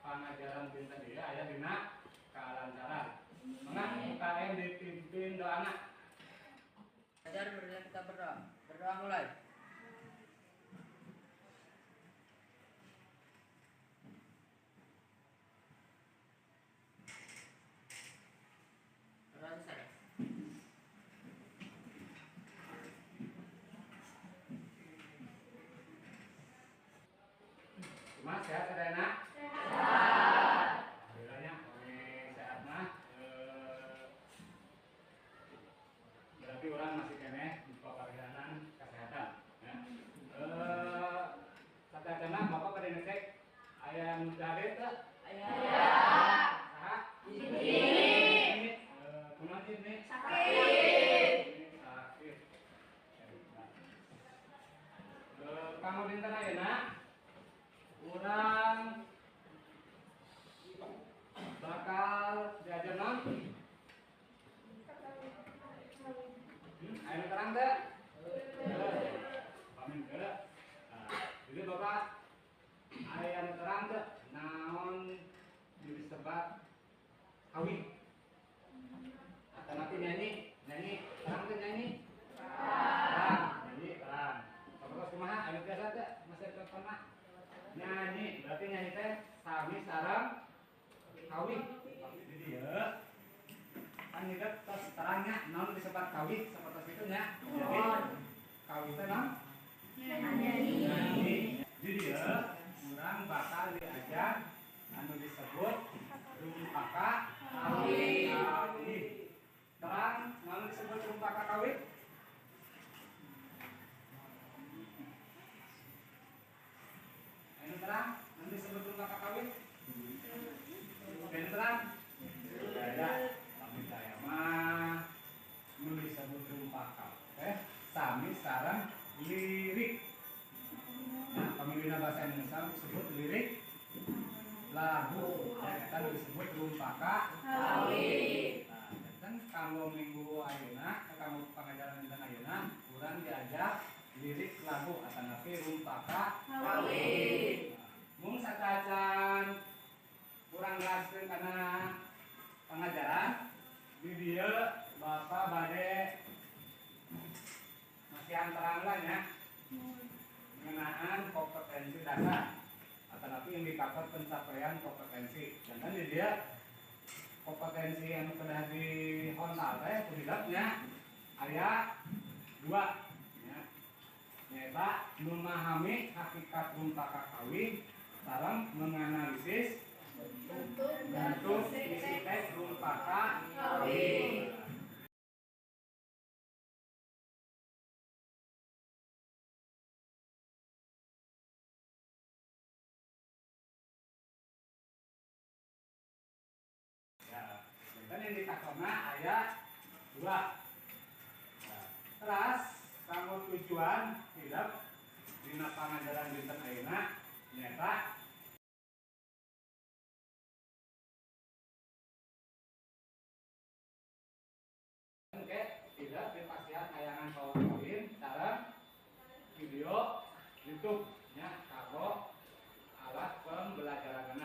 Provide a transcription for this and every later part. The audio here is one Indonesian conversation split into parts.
Pangajaran pinten ieu aya dina kalancaran. Mangga UKM dipimpin doana. Ajar berilah kita berdoa. Berdoa mulai. Berdoa selesai. Mas sehat sadayana? Berarti orang masih keneh di pelayanan kesehatan. Ya. Sadayana Bapak pada ngecek aya nu diabetes teh? Aya. Saha? Ini. Kumaha ini? Sakit. Sakit. Kamu dinten ayeuna urang bakal diajar non? Ayo terang teh? Pamin ke? Jadi Bapak aya nu terang teh naon disebat kawin? Atau nanti nyanyi terang teh nyanyi? Terang, nyanyi terang. Bapak kumaha anu biasa teh masih pernah nyanyi, berarti nyanyi teh sami sareng kawin. Jadi ya kan hidup terus terangnya non disebut kawin seperti itu nya. Jadi kawin teh non nyanyi. Jadi ya urang bakal diajar anu disebut rumpaka kawin. Terang non disebut rumpaka kawin. Anu terang non disebut rumpaka kawin. Terang ya saya mah nu disebut rumpaka sami sareng lirik. Nah, pamilihna bahasa Indonesia disebut lirik lagu. Eta disebut rumpaka kawin. Nah, dan kalau minggu ayeuna, kalau pengajaran dinten ayeuna, urang diajar lirik lagu atanapi rumpaka kawin. Mung sakacan kurang gaskeun kana pengajaran di dieu Bapak bade masihan terang lah ya mengenaan kompetensi dasar atau indikator pencapaian kompetensi. Dan kan di dia kompetensi yang sudah dihontal teh hidupnya aya 2 ya. Yaitu memahami hakikat rumpaka kawin sareng menganalisis bentuk isi teks rumpaka kawin. Ya, dan indikatornya aya 2. Terus kamu tujuan hidup dina pangajaran dinten ayeuna nyaeta tidak dipasihan tayangan PowerPoint cara video YouTube nya karo alat pembelajaran.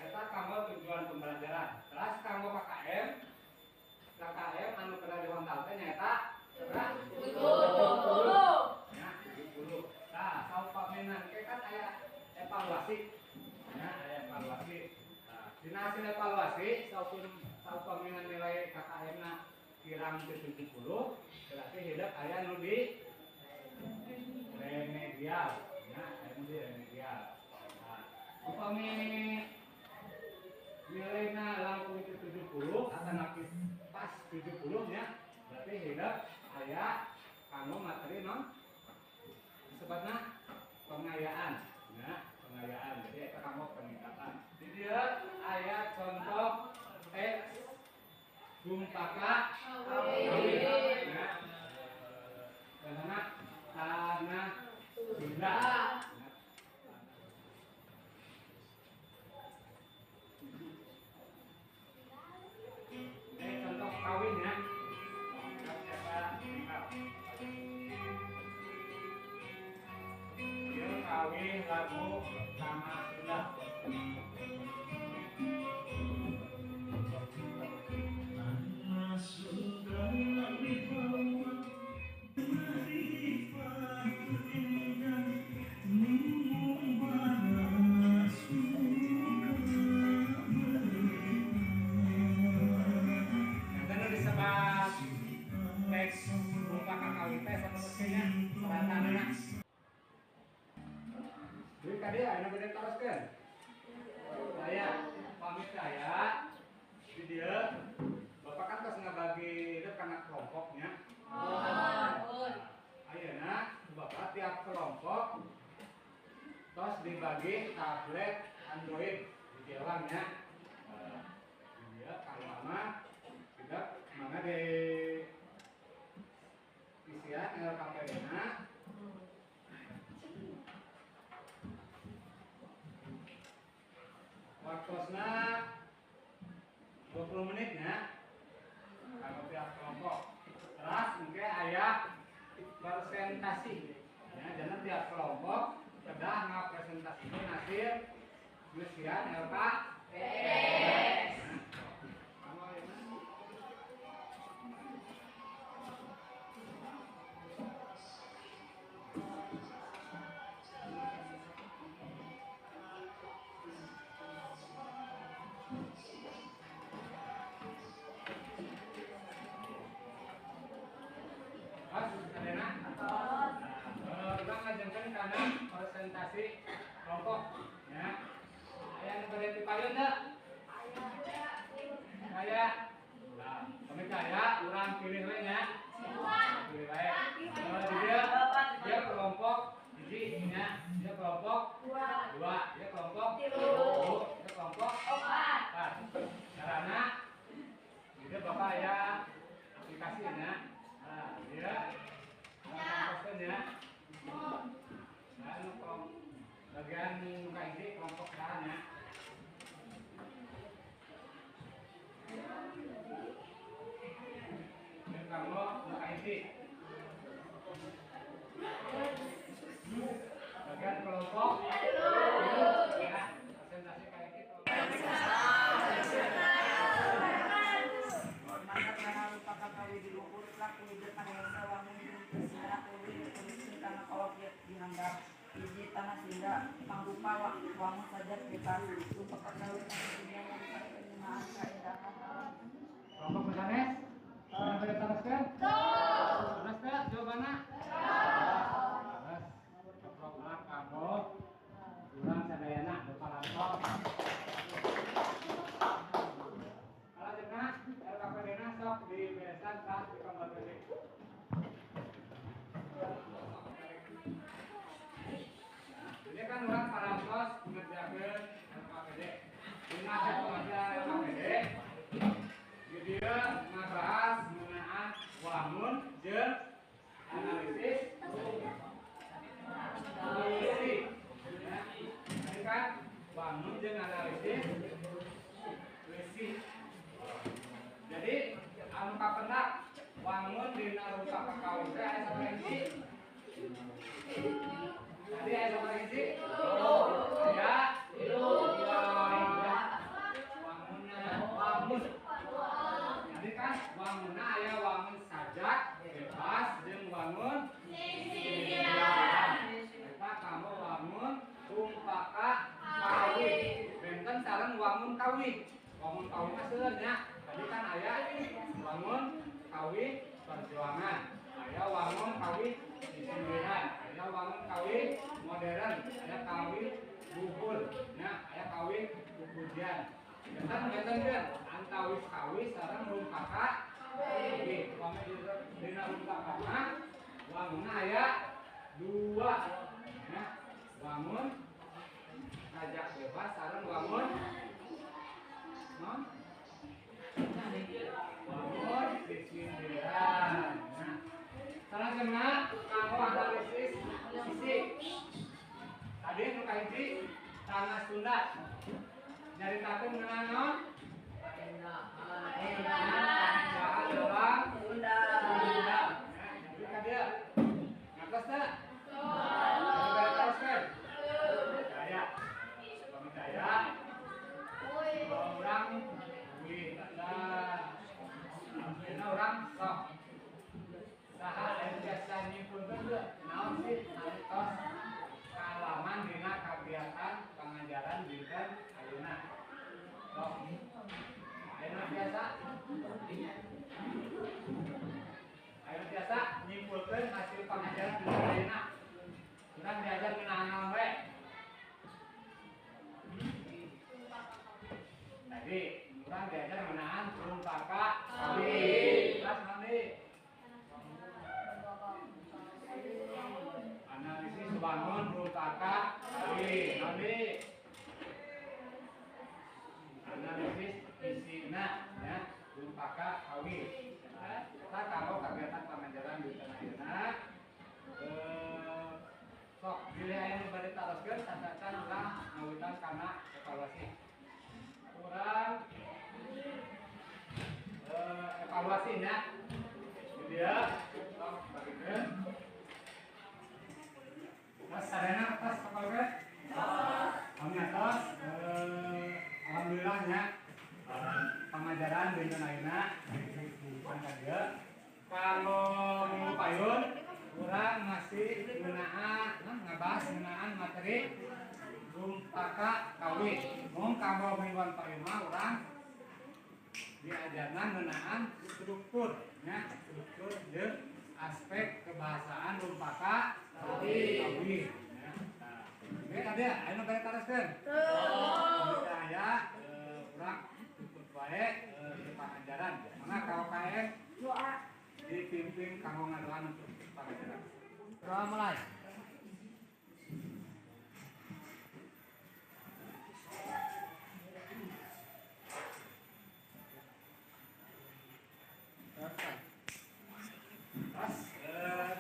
Eta kamu tujuan pembelajaran. Terus kamu KKM anu pernah dihontal teh nyaeta berapa? 70. Ya, 70. Nah, saupamenan ke kan aya evaluasi. Ya, aya evaluasi. Nah, dina hasil evaluasi saumpamina nilai KKM-na kirang 70, berarti hidup aya nu di remedial. Ya, aya nu di remedial. Nah, upami nilainya langkung itu 70 atau nanti pas 70 nya berarti hidup aya kanggo materi non disebutna pengayaan. Ya, pengayaan. Jadi eta kanggo peningkatan. Di dia aya contoh X gumpaka kawin. Ya. Tanah Sunda. Contoh kawin ya. Dia kawin lagu sama Sunda. Jadi tadi ada beda teruskan. Saya pamit saya di dia. Bapak kan pas ngabagi itu karena kelompoknya. Ayeuna bapak tiap kelompok terus dibagi tablet Android di jalannya. Dia kalau mah kita mana di isian LKPD-na. Waktunya 20 menit ya. Kalau tiap kelompok. Terus mungkin ayah presentasi. Ya, jangan tiap kelompok kedah ngapresentasikan hasil ujian LKPS. Kita ngajengkan karena presentasi kelompok ya. Yang berarti payun enggak? Saya. Nah, kami saya urang pilih we nya. Pilih we. Dia kelompok hiji nya, dia kelompok 2, dia kelompok 3, dia kelompok 4. Karena dia Bapak ya aplikasinya. Nah, dia komposnya. Nah, bagian muka ini kelompok bahannya. Dan kalau muka ini bagian kelompok ya, presentasi kayak gitu. Iji tanah sehingga mangrupa wangun saja bebas lupa ketahui yang penerimaan keindahan. Kelompok misalnya, yang boleh teruskan? Terus ke jawabannya? Terus, kelompok kamu, kurang sadayana, depan laptop. Kalau jengah, LKPD-na sok di beresan saat di kamar gede. Ini kan orang parantos mengerjakan LKPD. Ini ada pengajar LKPD. Dia ngebahas mengenai wangun rumpaka kawi. Benten sareng wangun kawi. Wangun kawi mah sebenarnya tadi kan aya wangun kawi perjuangan, aya wangun kawi disindiran, aya wangun kawi modern, aya kawi luhur, aya kawi pujian. Benten kan antawis kawi sareng rumpaka kawi. Pameh dina rumpaka mah wangunna aya dua. Wangun ngajak bebas sareng wangun wangun disindiran. Sareng kena kanggo analisis fisik. Tadi nu kahiji tanah Sunda. Nyaritakeun ngeunaan naon? Tanah dalam Sunda. Jadi ka dieu. Ngatos teh? Teruskan. Percaya. Percaya. Orang wih ada. Akhirnya orang sok. Saha anu biasa nyimpulkeun teu? Naon sih anu kalaman dina kagiatan pangajaran dinten ayeuna. Sok. Ayeuna biasa. Ayeuna biasa nyimpulkeun hasil pangajaran dinten ayeuna. Urang diajar ngeunaan naon we? Tadi urang diajar ngeunaan rumpaka kawi. Terus nanti analisis bangun rumpaka kawi. Nanti analisis isina ya rumpaka kawi. Kita kalau kegiatan pengajaran dinten ayeuna sok pilih aya nu bade taroskeun catatan urang ngawitan kana evaluasi. Urang evaluasinya dia sok bagikeun. Mas sadana atas kapalkeun? Atos. Alhamdulillahnya pengajaran dinten ayeuna bukan ka dieu. Kalau minggu payun urang masih ngabahas ngeunaan materi rumpaka kawi. Mung kanggo mingguan payun mah urang diajarna ngeunaan struktur struktur jeung aspek kebahasaan rumpaka kawi. Oke tadi aya nu bade taroskeun? Saya urang tutup wae pengajaran. Mangga ka UKM doa dipimpin kanggo ngadoan untuk pengajaran. Doa mulai.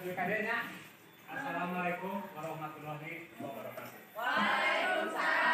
Terus kadenya. Assalamualaikum warahmatullahi wabarakatuh. Waalaikumsalam.